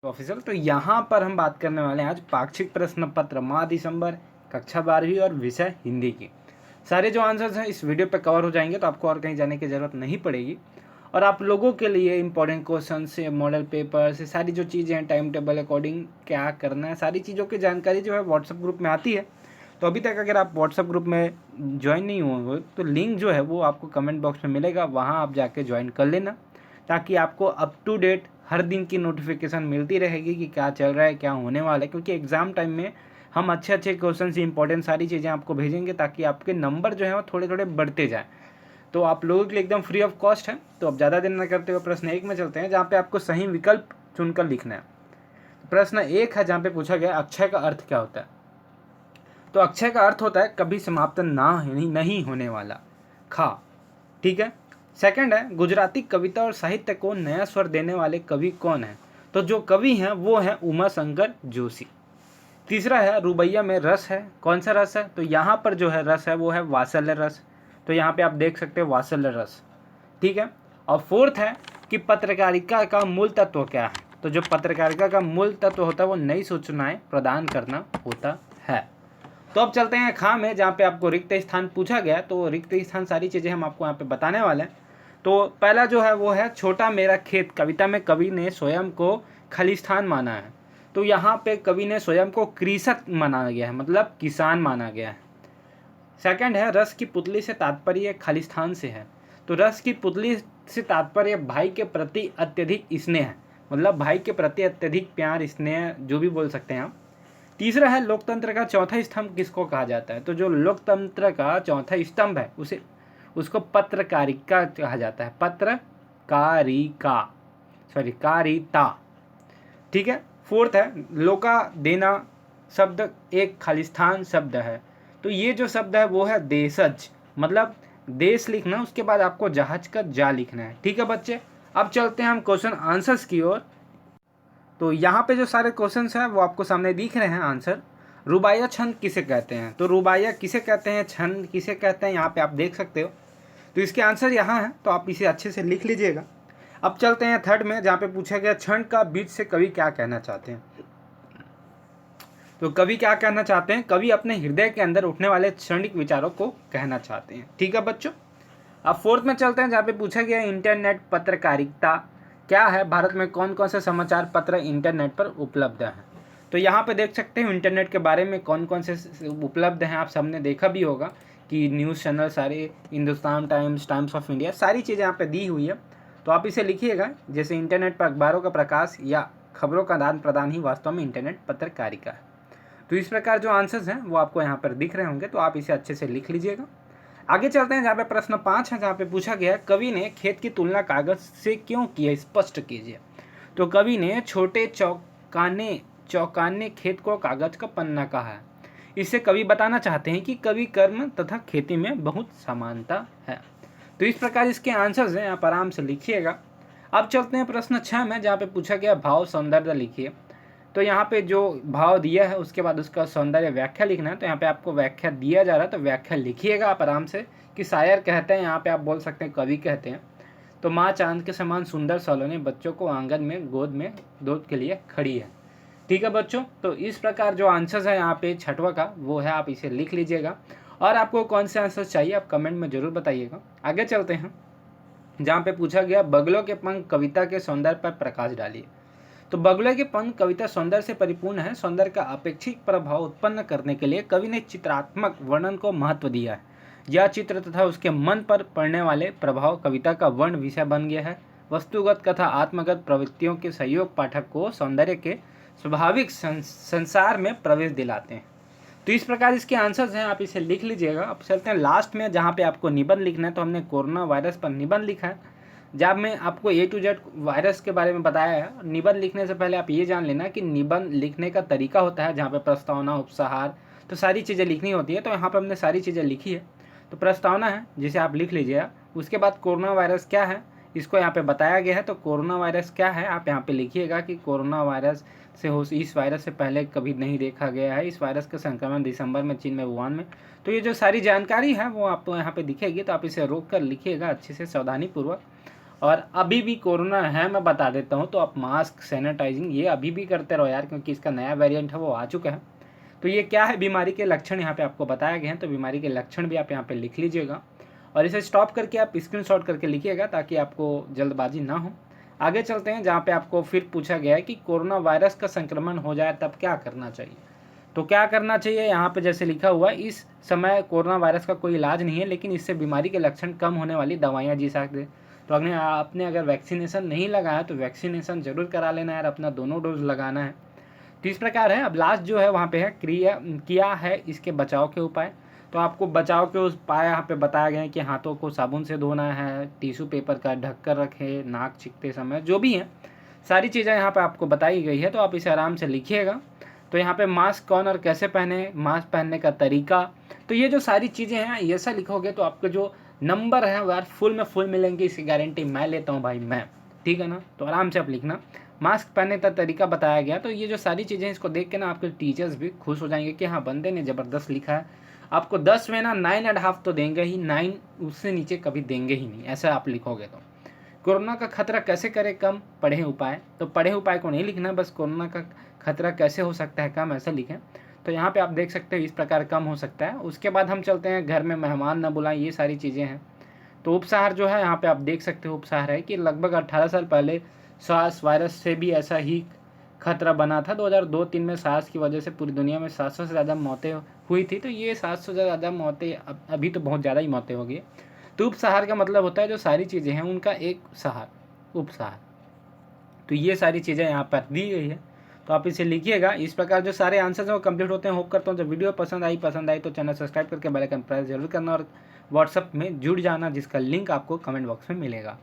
Official. तो यहाँ पर हम बात करने वाले हैं आज पाक्षिक प्रश्न पत्र माह दिसंबर कक्षा 12वीं और विषय हिंदी की। सारे जो आंसर्स हैं इस वीडियो पे कवर हो जाएंगे, तो आपको और कहीं जाने की ज़रूरत नहीं पड़ेगी। और आप लोगों के लिए इंपॉर्टेंट क्वेश्चन से मॉडल पेपर से सारी जो चीज़ें हैं, टाइम टेबल अकॉर्डिंग क्या करना है, सारी चीज़ों की जानकारी जो है व्हाट्सएप ग्रुप में आती है। तो अभी तक अगर आप व्हाट्सएप ग्रुप में ज्वाइन नहीं हुए तो लिंक जो है वो आपको कमेंट बॉक्स में मिलेगा, वहाँ आप जाके ज्वाइन कर लेना, ताकि आपको अप टू डेट हर दिन की नोटिफिकेशन मिलती रहेगी कि क्या चल रहा है, क्या होने वाला है। क्योंकि एग्ज़ाम टाइम में हम अच्छे अच्छे क्वेश्चन से इंपॉर्टेंट सारी चीज़ें आपको भेजेंगे, ताकि आपके नंबर जो है वो थोड़े थोड़े बढ़ते जाएँ। तो आप लोगों के लिए एकदम फ्री ऑफ कॉस्ट है। तो अब ज़्यादा देर न करते हुए प्रश्न 1 में चलते हैं, जहाँ पे आपको सही विकल्प चुनकर लिखना है। प्रश्न 1 है, जहाँ पे पूछा गया अक्षय का अर्थ क्या होता है। तो अक्षय का अर्थ होता है कभी समाप्त नहीं होने वाला, खा। ठीक है। सेकंड है, गुजराती कविता और साहित्य को नया स्वर देने वाले कवि कौन है। तो जो कवि हैं वो है उमा शंकर जोशी। तीसरा है, रुबैया में रस है, कौन सा रस है। तो यहाँ पर जो है रस है वो है वात्सल्य रस। तो यहाँ पे आप देख सकते हैं वात्सल्य रस। ठीक है। और फोर्थ है कि पत्रकारिता का मूल तत्व क्या है। तो जो पत्रकारिता का मूल तत्व होता है वो नई सूचनाएं प्रदान करना होता है। तो अब चलते हैं खा में, जहाँ पे आपको रिक्त स्थान पूछा गया। तो रिक्त स्थान सारी चीज़ें हम आपको यहाँ पे बताने वाले हैं। तो पहला जो है वो है छोटा मेरा खेत। कविता में कवि ने स्वयं को खलिस्तान माना है। तो यहाँ पे कवि ने स्वयं को कृषक माना गया है, मतलब किसान माना गया है। सेकंड है, रस की पुतली से तात्पर्य खालिस्तान से है। तो रस की पुतली से तात्पर्य भाई के प्रति अत्यधिक स्नेह है, मतलब भाई के प्रति अत्यधिक प्यार स्नेह जो भी बोल सकते हैं आप। तीसरा है, लोकतंत्र का चौथा स्तंभ किसको कहा जाता है। तो जो लोकतंत्र का चौथा स्तंभ है उसको पत्रकारिता कहा जाता है, कारिता। ठीक है। फोर्थ है, लोका देना शब्द एक खालिस्तान शब्द है। तो ये जो शब्द है वो है देशज, मतलब देश लिखना, उसके बाद आपको जहाज का जा लिखना है। ठीक है बच्चे। अब चलते हैं हम क्वेश्चन आंसर्स की ओर। तो यहाँ पे जो सारे क्वेश्चंस हैं वो आपको सामने दिख रहे हैं आंसर। रुबाइया छंद किसे कहते हैं। तो रुबाइया किसे कहते हैं, छंद किसे कहते हैं, यहाँ पे आप देख सकते हो। तो इसके आंसर यहाँ है, तो आप इसे अच्छे से लिख लीजिएगा। अब चलते हैं थर्ड में, जहाँ पे पूछा गया छंद का बीच से कवि क्या कहना चाहते हैं। तो कवि क्या कहना चाहते हैं, कवि अपने हृदय के अंदर उठने वाले क्षणिक विचारों को कहना चाहते हैं। ठीक है बच्चों। अब फोर्थ में चलते हैं, जहाँ पे पूछा गया इंटरनेट पत्रकारिता क्या है, भारत में कौन कौन से समाचार पत्र इंटरनेट पर उपलब्ध हैं। तो यहाँ पे देख सकते हो इंटरनेट के बारे में कौन कौन से उपलब्ध हैं। आप सबने देखा भी होगा कि न्यूज़ चैनल सारे, Hindustan times, times of India, सारी चीज़ें यहाँ पे दी हुई है। तो आप इसे लिखिएगा, जैसे इंटरनेट पर अखबारों का प्रकाश या खबरों का आदान प्रदान ही वास्तव में इंटरनेट पत्रकारिता है। तो इस प्रकार जो आंसर्स हैं वो आपको यहाँ पर दिख रहे होंगे, तो आप इसे अच्छे से लिख लीजिएगा। आगे चलते हैं, जहाँ पे प्रश्न 5 है, जहाँ पे पूछा गया कवि ने खेत की तुलना कागज से क्यों की है, स्पष्ट कीजिए। तो कवि ने छोटे चौकाने खेत को कागज का पन्ना कहा है। इससे कवि बताना चाहते हैं कि कवि कर्म तथा खेती में बहुत समानता है। तो इस प्रकार इसके आंसर्स हैं, आप आराम से लिखिएगा। अब चलते हैं प्रश्न 6 में, जहाँ पे पूछा गया भाव सौंदर्य लिखिए। तो यहाँ पे जो भाव दिया है उसके बाद उसका सौंदर्य व्याख्या लिखना है। तो यहाँ पे आपको व्याख्या दिया जा रहा है, तो व्याख्या लिखिएगा आप आराम से, कि शायर कहते हैं, यहाँ पे आप बोल सकते हैं कवि कहते हैं। तो माँ चांद के समान सुंदर सलोनी बच्चों को आंगन में गोद में दूध के लिए खड़ी है। ठीक है बच्चों। तो इस प्रकार जो आंसर्स है यहाँ पे छठवा का वो है, आप इसे लिख लीजिएगा। और आपको कौन से आंसर चाहिए आप कमेंट में ज़रूर बताइएगा। आगे चलते हैं, जहाँ पे पूछा गया बगलों के पंख कविता के सौंदर्य पर प्रकाश डालिए। तो बगुले के पंख कविता सौंदर्य से परिपूर्ण है। सौंदर्य का अपेक्षित प्रभाव उत्पन्न करने के लिए कवि ने चित्रात्मक वर्णन को महत्व दिया है। यह चित्र तथा उसके मन पर पड़ने वाले प्रभाव कविता का वर्ण विषय बन गया है। वस्तुगत तथा आत्मगत प्रवृत्तियों के सहयोग पाठक को सौंदर्य के स्वाभाविक संसार में प्रवेश दिलाते हैं। तो इस प्रकार इसके आंसर्स हैं, आप इसे लिख लीजिएगा। अब चलते हैं लास्ट में, जहाँ पे आपको निबंध लिखना है। तो हमने कोरोना वायरस पर निबंध लिखा है, जब मैं आपको A to Z वायरस के बारे में बताया है। निबंध लिखने से पहले आप ये जान लेना कि निबंध लिखने का तरीका होता है, जहाँ पे प्रस्तावना, उपसंहार, तो सारी चीज़ें लिखनी होती है। तो यहाँ पे हमने सारी चीज़ें लिखी है। तो प्रस्तावना है जिसे आप लिख लीजिएगा। उसके बाद कोरोना वायरस क्या है इसको यहाँ पे बताया गया है। तो कोरोना वायरस क्या है आप यहाँ पे लिखिएगा कि कोरोना वायरस इस वायरस से पहले कभी नहीं देखा गया है। इस वायरस का संक्रमण दिसंबर में चीन में वुहान में। तो ये जो सारी जानकारी है वो आपको यहाँ पे दिखेगी, तो आप इसे रोक कर लिखिएगा अच्छे से सावधानी पूर्वक। और अभी भी कोरोना है, मैं बता देता हूँ, तो आप मास्क, सैनिटाइजिंग ये अभी भी करते रहो यार, क्योंकि इसका नया वेरिएंट है वो आ चुका है। तो ये क्या है, बीमारी के लक्षण यहाँ पे आपको बताया गए हैं, तो बीमारी के लक्षण भी आप यहाँ पे लिख लीजिएगा और इसे स्टॉप करके आप स्क्रीनशॉट करके लिखिएगा ताकि आपको जल्दबाजी ना हो। आगे चलते हैं जहाँ पे आपको फिर पूछा गया है कि कोरोना वायरस का संक्रमण हो जाए तब क्या करना चाहिए। तो क्या करना चाहिए, यहाँ पे जैसे लिखा हुआ है, इस समय कोरोना वायरस का कोई इलाज नहीं है, लेकिन इससे बीमारी के लक्षण कम होने वाली दवाइयाँ जी सकते हैं। तो आपने अगर वैक्सीनेशन नहीं लगाया तो वैक्सीनेशन जरूर करा लेना यार, अपना दोनों डोज लगाना है। तो इस प्रकार है। अब लास्ट जो है वहाँ पे है किया है इसके बचाव के उपाय। तो आपको बचाव के उपाय यहाँ पे बताया गया है कि हाथों को साबुन से धोना है, टिश्यू पेपर का ढक कर रखे, नाक छींकते समय, जो भी है सारी चीज़ें यहाँ पे आपको बताई गई है, तो आप इसे आराम से लिखिएगा। तो यहाँ पे मास्क कौन और कैसे पहने, मास्क पहनने का तरीका, तो ये जो सारी चीज़ें हैं ये ऐसा लिखोगे तो आपके जो नंबर है वो यार फुल में फुल मिलेंगे, इसकी गारंटी मैं लेता हूँ भाई मैं, ठीक है ना। तो आराम से आप लिखना। मास्क पहनने का तरीका बताया गया, तो ये जो सारी चीज़ें इसको देख के ना आपके टीचर्स भी खुश हो जाएंगे कि हाँ बंदे ने ज़बरदस्त लिखा है। आपको 10 में ना 9.5 तो देंगे ही, 9 उससे नीचे कभी देंगे ही नहीं, ऐसा आप लिखोगे तो। कोरोना का खतरा कैसे करें कम, पढ़े उपाय, तो पढ़े उपाय को नहीं लिखना, बस कोरोना का खतरा कैसे हो सकता है कम, ऐसा लिखें। तो यहाँ पे आप देख सकते हो इस प्रकार कम हो सकता है। उसके बाद हम चलते हैं घर में मेहमान न बुलाएं, ये सारी चीज़ें हैं। तो उपसहार जो है यहाँ पे आप देख सकते हो, उपसहार है कि लगभग 18 साल पहले सार्स वायरस से भी ऐसा ही खतरा बना था। 2002-3 में सार्स की वजह से पूरी दुनिया में 700 से ज़्यादा मौतें हुई थी। तो ये 700 से ज़्यादा मौतें अभी तो बहुत ज़्यादा ही मौतें हो गई। तो उपसहार का मतलब होता है जो सारी चीज़ें हैं उनका एक सहार, उपसहार। तो ये सारी चीज़ें यहाँ पर दी गई है, तो आप इसे लिखिएगा। इस प्रकार जो सारे आंसर्स हैं वो कंप्लीट होते हैं। होप करता हूँ जब वीडियो पसंद आई तो चैनल सब्सक्राइब करके बेल आइकन प्रेस जरूर करना और व्हाट्सअप में जुड़ जाना, जिसका लिंक आपको कमेंट बॉक्स में मिलेगा।